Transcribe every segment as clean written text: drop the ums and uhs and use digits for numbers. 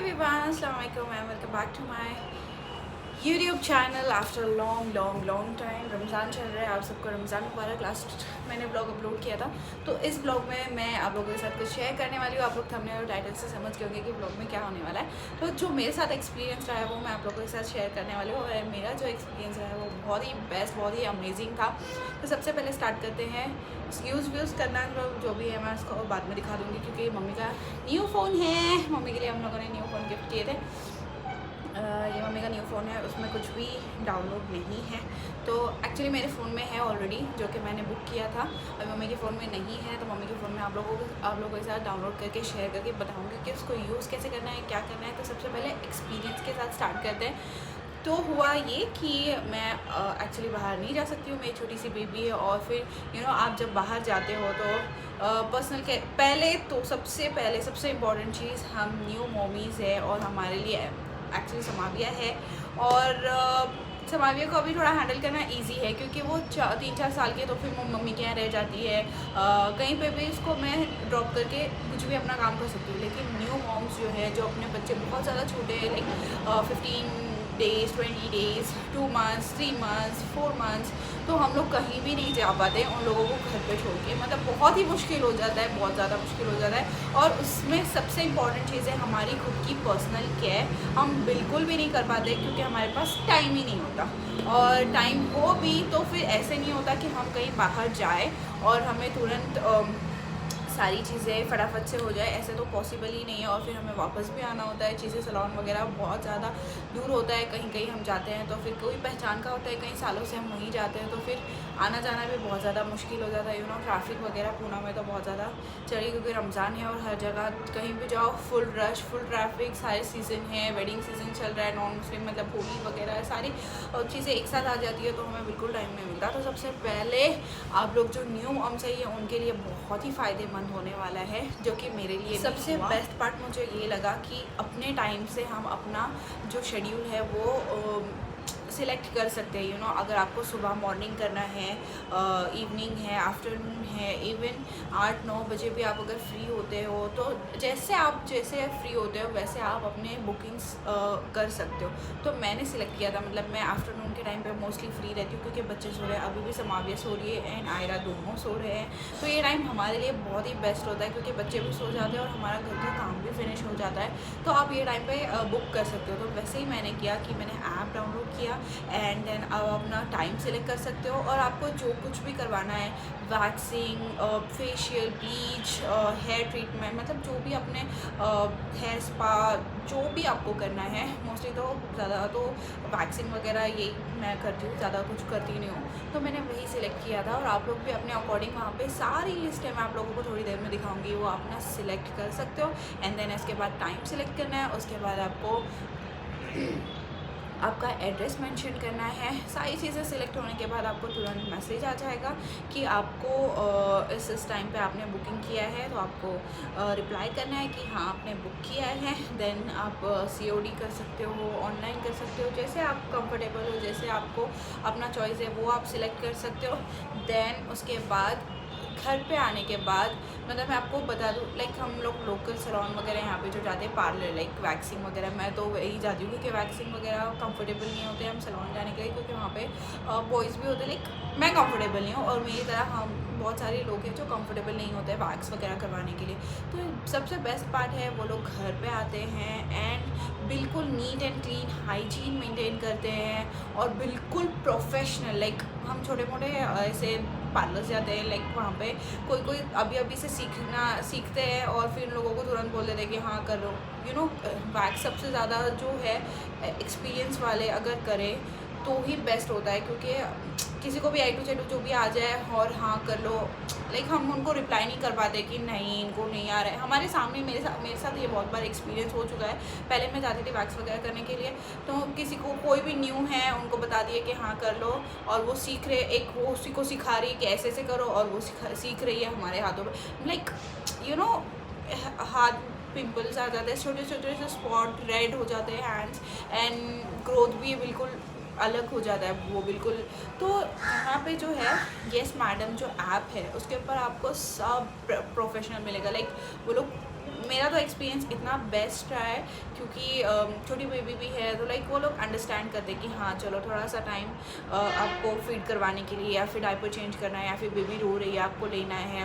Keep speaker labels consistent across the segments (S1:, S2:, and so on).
S1: everyone, Assalamualaikum and welcome back to my YouTube channel after long time. Ramzan चल रहा है, आप सबको रमज़ान मुबारक। लास्ट मैंने ब्लॉग अपलोड किया था, तो इस ब्लॉग में मैं आप लोगों के साथ कुछ शेयर करने वाली हूँ। आप लोग थंबनेल और टाइटल से समझ गए होंगे कि ब्लॉग में क्या होने वाला है। तो जो मेरे साथ एक्सपीरियंस रहा है वो मैं आप लोगों के साथ शेयर करने वाली हूँ। और मेरा जो एक्सपीरियंस रहा है वो बहुत ही बेस्ट, बहुत ही अमेजिंग था। तो सबसे पहले स्टार्ट करते हैं। यूज़ करना जो भी है मैं उसको बाद में दिखा दूँगी, क्योंकि मम्मी का न्यू फ़ोन है। मम्मी के लिए हम लोगों ने न्यू फ़ोन गिफ्ट किए थे। ये मम्मी का न्यू फ़ोन है, उसमें कुछ भी डाउनलोड नहीं है। तो एक्चुअली मेरे फ़ोन में है ऑलरेडी, जो कि मैंने बुक किया था। और मम्मी के फ़ोन में नहीं है, तो मम्मी के फ़ोन में आप लोगों के साथ डाउनलोड करके शेयर करके बताऊँगी कि उसको यूज़ कैसे करना है, क्या करना है। तो सबसे पहले एक्सपीरियंस के साथ स्टार्ट करते हैं। तो हुआ ये कि मैं एक्चुअली बाहर नहीं जा सकती हूँ, मेरी छोटी सी बेबी है। और फिर आप जब बाहर जाते हो तो पर्सनल के पहले तो सबसे इम्पॉर्टेंट चीज़, हम न्यू मॉमीज़ है और हमारे लिए एक्चुअली समाविया है। और समाविया को अभी थोड़ा हैंडल करना इजी है, क्योंकि वो 3-4 साल की, तो फिर वो मम्मी के यहाँ रह जाती है। कहीं पे भी इसको मैं ड्रॉप करके कुछ भी अपना काम कर सकती हूँ। लेकिन न्यू मॉम्स जो है, जो अपने बच्चे बहुत ज़्यादा छोटे हैं, like 15 days, 20 days, 2 months, 3 months, 4 months, तो हम लोग कहीं भी नहीं जा पाते उन लोगों को घर पे छोड़ के। मतलब बहुत ही मुश्किल हो जाता है, बहुत ज़्यादा मुश्किल हो जाता है। और उसमें सबसे इम्पॉर्टेंट चीज़ है हमारी खुद की पर्सनल केयर। हम बिल्कुल भी नहीं कर पाते, क्योंकि हमारे पास टाइम ही नहीं होता। और टाइम हो भी तो फिर ऐसे नहीं होता कि हम कहीं बाहर जाए और हमें तुरंत सारी चीज़ें फटाफट से हो जाए, ऐसे तो पॉसिबल ही नहीं है। और फिर हमें वापस भी आना होता है। चीज़ें सैलून वगैरह बहुत ज़्यादा दूर होता है, कहीं कहीं हम जाते हैं तो फिर कोई पहचान का होता है, कई सालों से हम वहीं जाते हैं, तो फिर आना जाना भी बहुत ज़्यादा मुश्किल हो जाता है। ट्रैफिक वगैरह पूना में तो बहुत ज़्यादा चढ़ी, क्योंकि रमज़ान है और हर जगह कहीं भी जाओ फुल रश, फुल ट्रैफिक। सारे सीज़न है, वेडिंग सीज़न चल रहा है, नॉन मुस्लिम मतलब होली वगैरह सारी चीज़ें एक साथ आ जाती है, तो हमें बिल्कुल टाइम नहीं मिलता। तो सबसे पहले आप लोग जो न्यू मॉम्स है, ये उनके लिए बहुत ही फ़ायदेमंद होने वाला है, जो कि मेरे लिए सबसे बेस्ट पार्ट मुझे ये लगा कि अपने टाइम से हम अपना जो शेड्यूल है वो सिलेक्ट कर सकते हैं। अगर आपको सुबह मॉर्निंग करना है, इवनिंग है, आफ्टरनून है, इवन 8-9 बजे भी आप अगर फ्री होते हो, तो जैसे फ्री होते हो वैसे आप अपने बुकिंग्स कर सकते हो। तो मैंने सिलेक्ट किया था, मतलब मैं आफ्टरनून के टाइम पे मोस्टली फ्री रहती हूँ, क्योंकि बच्चे सो रहे हैं, अभी भी समाविया सो रही है एंड आयरा, दोनों सो रहे हैं। तो ये टाइम हमारे लिए बहुत ही बेस्ट होता है, क्योंकि बच्चे भी सो जाते हैं और हमारा घर का काम भी फिनिश हो जाता है। तो आप ये टाइम पे बुक कर सकते हो। तो वैसे ही मैंने किया कि मैंने ऐप डाउनलोड किया एंड देन आप अपना टाइम सेलेक्ट कर सकते हो। और आपको जो कुछ भी करवाना है, waxing, facial, bleach, hair treatment, मतलब जो भी अपने हेयर स्पा, जो भी आपको करना है, मोस्टली तो ज़्यादा तो वैक्सिंग वगैरह यही मैं करती हूँ, ज़्यादा कुछ करती नहीं हूँ। तो मैंने वही सिलेक्ट किया था। और आप लोग भी अपने अकॉर्डिंग वहाँ पे सारी लिस्ट है, मैं आप लोगों को थोड़ी देर में दिखाऊंगी, वो अपना सिलेक्ट कर सकते हो। एंड देन इसके बाद टाइम सिलेक्ट करना है, उसके बाद आपको आपका एड्रेस मेंशन करना है। सारी चीज़ें सिलेक्ट होने के बाद आपको तुरंत मैसेज आ जाएगा कि आपको इस टाइम पे आपने बुकिंग किया है, तो आपको रिप्लाई करना है कि हाँ आपने बुक किया है। देन आप COD कर सकते हो, ऑनलाइन कर सकते हो, जैसे आप कंफर्टेबल हो, जैसे आपको अपना चॉइस है वो आप सिलेक्ट कर सकते हो। देन उसके बाद घर पे आने के बाद, मतलब मैं आपको बता दूँ, लाइक हम लोग लोकल सैलून वगैरह यहाँ पे जो जाते हैं, पार्लर, लाइक वैक्सिंग वगैरह, मैं तो वही जाती हूँ, क्योंकि वैक्सिंग वगैरह कंफर्टेबल नहीं होते हम सैलून जाने के लिए, क्योंकि वहाँ पे बॉयज़ भी होते हैं। लाइक मैं कंफर्टेबल नहीं हूँ, और मेरी तरह हम बहुत सारे लोग हैं जो कंफर्टेबल नहीं होते वैक्स वगैरह करवाने के लिए। तो सबसे बेस्ट पार्ट है, वो लोग घर पे आते हैं एंड बिल्कुल neat and clean hygiene maintain करते हैं, और बिल्कुल प्रोफेशनल। लाइक हम छोटे मोटे ऐसे पार्लर्स जाते हैं, लाइक वहाँ पे कोई अभी से सीखते हैं, और फिर लोगों को तुरंत बोल देते हैं कि हाँ कर लो। वैक्स सबसे ज़्यादा जो है एक्सपीरियंस वाले अगर करें तो ही बेस्ट होता है, क्योंकि किसी को भी A to Z जो भी आ जाए और हाँ कर लो, लाइक हम उनको रिप्लाई नहीं कर पाते कि नहीं इनको नहीं आ रहा है। हमारे सामने मेरे साथ ये बहुत बार एक्सपीरियंस हो चुका है। पहले मैं जाती थी वैक्स वगैरह करने के लिए, तो किसी को कोई भी न्यू है उनको बता दिए कि हाँ कर लो, और वो सीख रहे, एक वो उसी को सिखा रही है कि ऐसे ऐसे करो, और वो सीख रही है हमारे हाथों में। लाइक हाथ पिंपल्स आ जाते हैं, छोटे छोटे से स्पॉट रेड हो जाते हैं हैंड्स, एंड ग्रोथ भी बिल्कुल अलग हो जाता है वो बिल्कुल। तो यहाँ पे जो है यस मैडम जो ऐप है, उसके ऊपर आपको सब प्रोफेशनल मिलेगा। लाइक वो लोग मेरा तो एक्सपीरियंस इतना बेस्ट रहा है क्योंकि छोटी बेबी भी है, तो लाइक वो लोग अंडरस्टैंड करते कि हाँ चलो थोड़ा सा टाइम आपको फीड करवाने के लिए या फिर डायपर चेंज करना है या फिर बेबी रो रही है आपको लेना है,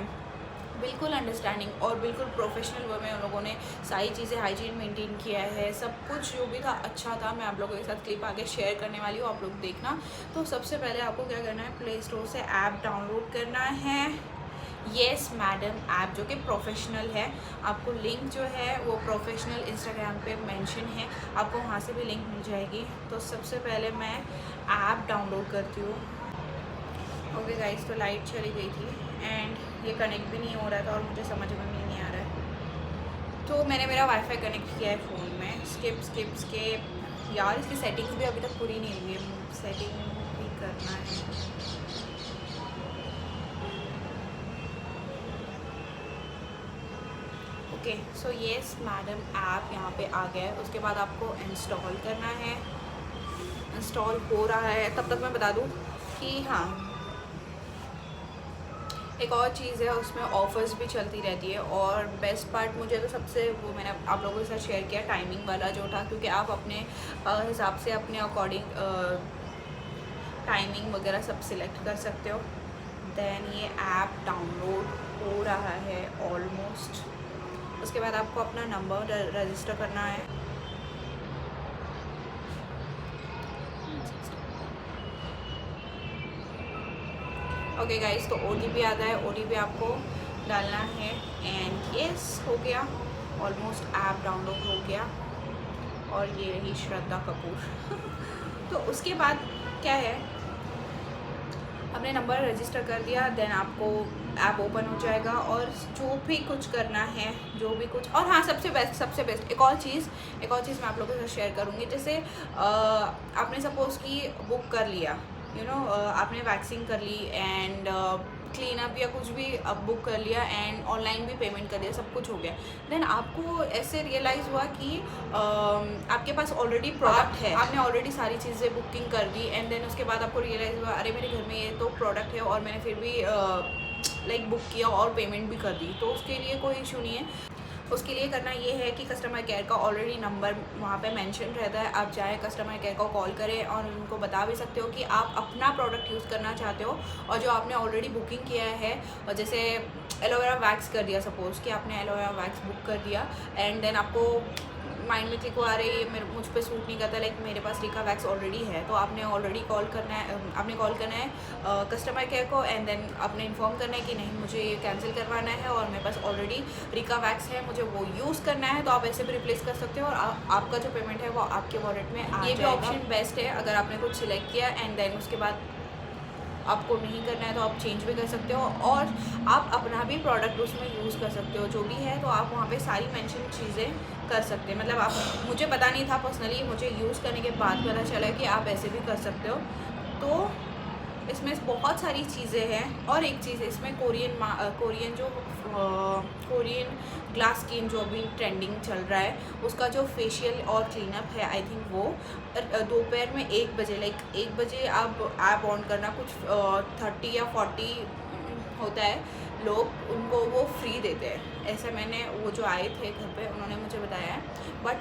S1: बिल्कुल अंडरस्टैंडिंग और बिल्कुल प्रोफेशनल वे में उन लोगों ने सारी चीज़ें हाइजीन मेंटेन किया है। सब कुछ जो भी था अच्छा था। मैं आप लोगों के साथ क्लिप आगे शेयर करने वाली हूँ, आप लोग देखना। तो सबसे पहले आपको क्या करना है, प्ले स्टोर से ऐप डाउनलोड करना है, येस मैडम ऐप, जो कि प्रोफेशनल है। आपको लिंक जो है वो प्रोफेशनल इंस्टाग्राम पे मेंशन है, आपको वहाँ से भी लिंक मिल जाएगी। तो सबसे पहले मैं ऐप डाउनलोड करती हूँ। ओके गाइस, तो लाइट चली गई थी एंड ये कनेक्ट भी नहीं हो रहा था और मुझे समझ में भी नहीं आ रहा है। तो मैंने मेरा वाईफाई कनेक्ट किया है फ़ोन में। स्किप यार, इसकी सेटिंग्स भी अभी तक पूरी नहीं हुई है, सेटिंग भी करना है। Okay, so yes madam app यहाँ पे आ गया है। उसके बाद आपको इंस्टॉल करना है। इंस्टॉल हो रहा है, तब तक मैं बता दूँ कि हाँ एक और चीज़ है, उसमें ऑफ़र्स भी चलती रहती है। और बेस्ट पार्ट मुझे तो सबसे वो मैंने आप लोगों के साथ शेयर किया टाइमिंग वाला जो था, क्योंकि आप अपने हिसाब से अपने अकॉर्डिंग टाइमिंग वगैरह सब सिलेक्ट कर सकते हो। देन ये ऐप डाउनलोड हो रहा है ऑलमोस्ट। उसके बाद आपको अपना नंबर रजिस्टर करना है। ओके गाइस, तो OTP आता है, OTP आपको डालना है एंड यस हो गया, ऑलमोस्ट ऐप डाउनलोड हो गया। और ये रही श्रद्धा कपूर। तो उसके बाद क्या है, आपने नंबर रजिस्टर कर दिया, देन आपको ऐप ओपन हो जाएगा और जो भी कुछ करना है, जो भी कुछ। और हाँ, सबसे बेस्ट एक और चीज़ मैं आप लोगों के साथ शेयर करूँगी। जैसे आपने सपोज़ कि बुक कर लिया, आपने वैक्सिंग कर ली एंड क्लीन अप या कुछ भी अब बुक कर लिया एंड ऑनलाइन भी पेमेंट कर दिया, सब कुछ हो गया। देन आपको ऐसे रियलाइज़ हुआ कि आपके पास ऑलरेडी प्रोडक्ट है, आपने ऑलरेडी सारी चीज़ें बुकिंग कर दी एंड देन उसके बाद आपको रियलाइज़ हुआ अरे मेरे घर में ये तो प्रोडक्ट है और मैंने फिर भी लाइक बुक किया और पेमेंट भी कर दी। तो उसके लिए कोई इशू नहीं है। उसके लिए करना ये है कि कस्टमर केयर का ऑलरेडी नंबर वहाँ पे मेंशन रहता है, आप जाएँ कस्टमर केयर को कॉल करें और उनको बता भी सकते हो कि आप अपना प्रोडक्ट यूज़ करना चाहते हो और जो आपने ऑलरेडी बुकिंग किया है। और जैसे एलोवेरा वैक्स कर दिया, सपोज़ कि आपने एलोवेरा वैक्स बुक कर दिया एंड देन आपको माइंड में क्लिक हो आ रही है मेरे मुझ पे सूट नहीं करता, लाइक मेरे पास रिका वैक्स ऑलरेडी है। तो आपने ऑलरेडी कॉल करना है कस्टमर केयर को एंड देन आपने इन्फॉर्म करना है कि नहीं मुझे ये कैंसिल करवाना है और मेरे पास ऑलरेडी रिका वैक्स है, मुझे वो यूज़ करना है। तो आप ऐसे भी रिप्लेस कर सकते हो और आपका जो पेमेंट है वो आपके वॉलेट में आ जाएगा। ये भी ऑप्शन बेस्ट है अगर आपने कुछ सिलेक्ट किया एंड देन उसके बाद आपको नहीं करना है तो आप चेंज भी कर सकते हो और आप अपना भी प्रोडक्ट उसमें यूज़ कर सकते हो जो भी है। तो आप वहाँ पे सारी मेंशन चीज़ें कर सकते हैं। मतलब आप, मुझे पता नहीं था पर्सनली, मुझे यूज़ करने के बाद पता चला कि आप ऐसे भी कर सकते हो। तो इसमें बहुत सारी चीज़ें हैं। और एक चीज़ है इसमें, कोरियन ग्लास स्किन जो अभी ट्रेंडिंग चल रहा है, उसका जो फेशियल और क्लीनअप है, आई थिंक वो दोपहर में 1 बजे, लाइक 1 बजे आप ऐप ऑन करना, कुछ 30 या 40 होता है लोग, उनको वो फ्री देते हैं। ऐसा मैंने, वो जो आए थे घर पे उन्होंने मुझे बताया है। बट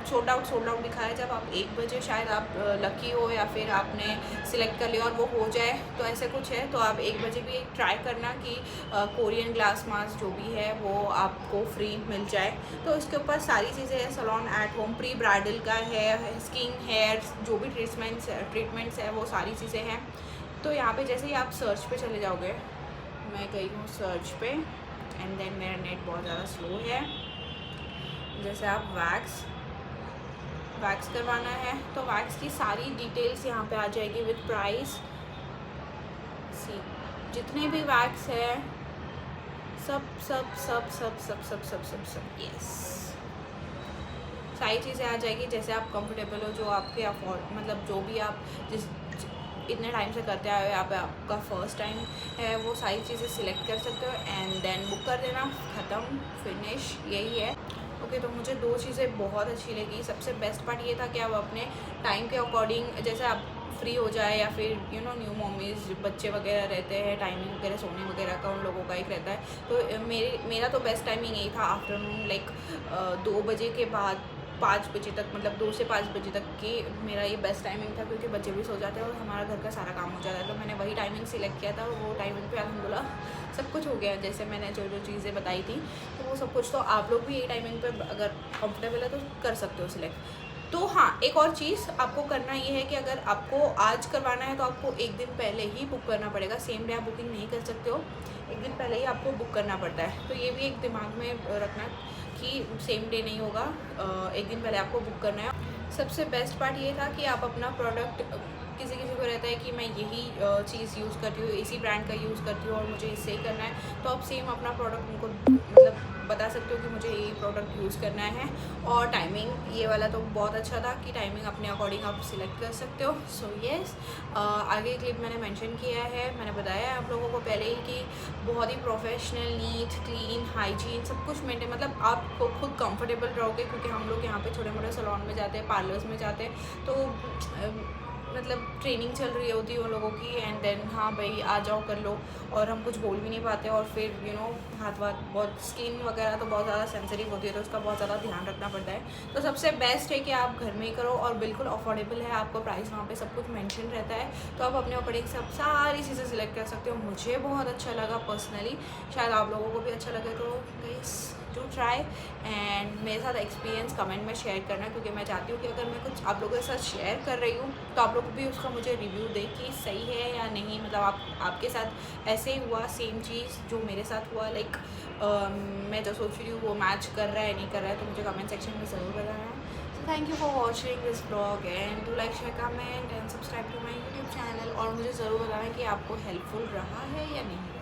S1: सोल्ड आउट दिखा है। जब आप 1 बजे, शायद आप लकी हो या फिर आपने सिलेक्ट कर लिया और वो हो जाए, तो ऐसे कुछ है। तो आप 1 बजे भी ट्राई करना कि कोरियन ग्लास मास्क जो भी है वो आपको फ्री मिल जाए। तो इसके ऊपर सारी चीज़ें हैं, salon at home, pre bridal का है, स्किन हेयर जो भी ट्रीटमेंट्स है वो सारी चीज़ें हैं। तो यहाँ पे जैसे ही आप सर्च पे चले जाओगे, मैं गई हूँ सर्च पे एंड देन मेरा नेट बहुत ज़्यादा स्लो है। जैसे आप वैक्स करवाना है तो वैक्स की सारी डिटेल्स यहाँ पे आ जाएगी विद प्राइस। सी जितने भी वैक्स है सब यस, सारी चीज़ें आ जाएगी। जैसे आप कंफर्टेबल हो, जो आपके अफोर्ड, मतलब जो भी आप जिस इतने टाइम से करते आए हो, यहाँ पे आपका फर्स्ट टाइम है, वो सारी चीज़ें सिलेक्ट कर सकते हो एंड देन बुक कर देना, ख़त्म, फिनिश, यही है। ओके, तो मुझे 2 चीज़ें बहुत अच्छी लगी। सबसे बेस्ट पार्ट ये था कि आप अपने टाइम के अकॉर्डिंग, जैसे आप फ्री हो जाए, या फिर न्यू मॉमीज़ बच्चे वगैरह रहते हैं, टाइमिंग वगैरह सोने वगैरह का उन लोगों का एक रहता है। तो मेरा तो बेस्ट टाइमिंग यही था आफ्टरनून, लाइक 2 बजे के बाद 5 बजे तक, मतलब 2 से 5 बजे तक की मेरा ये बेस्ट टाइमिंग था, क्योंकि बच्चे भी सो जाते हैं और हमारा घर का सारा काम हो जाता है। तो मैंने वही टाइमिंग सिलेक्ट किया था, वो टाइमिंग पे अल्हम्दुलिल्लाह सब कुछ हो गया। जैसे मैंने जो जो चीज़ें बताई थी, तो वो सब कुछ तो आप लोग भी यही टाइमिंग पे अगर कंफर्टेबल है तो कर सकते हो सिलेक्ट। तो हाँ, एक और चीज़ आपको करना ये है कि अगर आपको आज करवाना है तो आपको एक दिन पहले ही बुक करना पड़ेगा। सेम डे आप बुकिंग नहीं कर सकते हो, एक दिन पहले ही आपको बुक करना पड़ता है। तो ये भी एक दिमाग में रखना कि सेम डे नहीं होगा, एक दिन पहले आपको बुक करना है। सबसे बेस्ट पार्ट ये था कि आप अपना प्रोडक्ट, किसी किसी को रहता है कि मैं यही चीज़ यूज़ करती हूँ, इसी ब्रांड का यूज़ करती हूँ और मुझे इससे ही करना है, तो आप सेम अपना प्रोडक्ट उनको मतलब बता सकते हो कि मुझे यही प्रोडक्ट यूज़ करना है। और टाइमिंग ये वाला तो बहुत अच्छा था कि टाइमिंग अपने अकॉर्डिंग आप सिलेक्ट कर सकते हो। सो येस, आगे क्लिप मैंने मेंशन किया है, मैंने बताया है आप लोगों को पहले ही कि बहुत ही प्रोफेशनल, नीट, क्लीन, हाइजीन सब कुछ मेंटेन, मतलब आप खुद कंफर्टेबल रहोगे, क्योंकि हम लोग यहाँ पे छोटे मोटे सैलून में जाते हैं, पार्लर्स में जाते हैं, तो मतलब ट्रेनिंग चल रही होती है उन लोगों की, एंड देन हाँ भाई आ जाओ कर लो, और हम कुछ बोल भी नहीं पाते, और फिर हाथ वाथ बहुत, स्किन वगैरह तो बहुत ज़्यादा सेंसिटिव होती है, तो उसका बहुत ज़्यादा ध्यान रखना पड़ता है। तो सबसे बेस्ट है कि आप घर में ही करो, और बिल्कुल अफोर्डेबल है, आपको प्राइस वहाँ पे सब कुछ मेंशन रहता है, तो आप अपने अकॉर्डिंग सब सारी चीज़ें सिलेक्ट कर सकते हो। मुझे बहुत अच्छा लगा पर्सनली, शायद आप लोगों को भी अच्छा लगे, तो गाइस टू ट्राई, एंड मेरे साथ एक्सपीरियंस कमेंट में शेयर करना, क्योंकि मैं चाहती हूँ कि अगर मैं कुछ आप लोगों के साथ शेयर कर रही हूँ तो आप लोग भी उसका मुझे रिव्यू दें कि सही है या नहीं, मतलब आपके साथ ऐसे ही हुआ सेम चीज़ जो मेरे साथ हुआ, लाइक मैं जो सोच रही हूँ वो मैच कर रहा है नहीं कर रहा है, तो मुझे कमेंट सेक्शन में ज़रूर बताना है। So thank you for watching this blog, and do like, share, comment and subscribe to my YouTube channel, और मुझे ज़रूर बताना कि आपको हेल्पफुल रहा है या नहीं।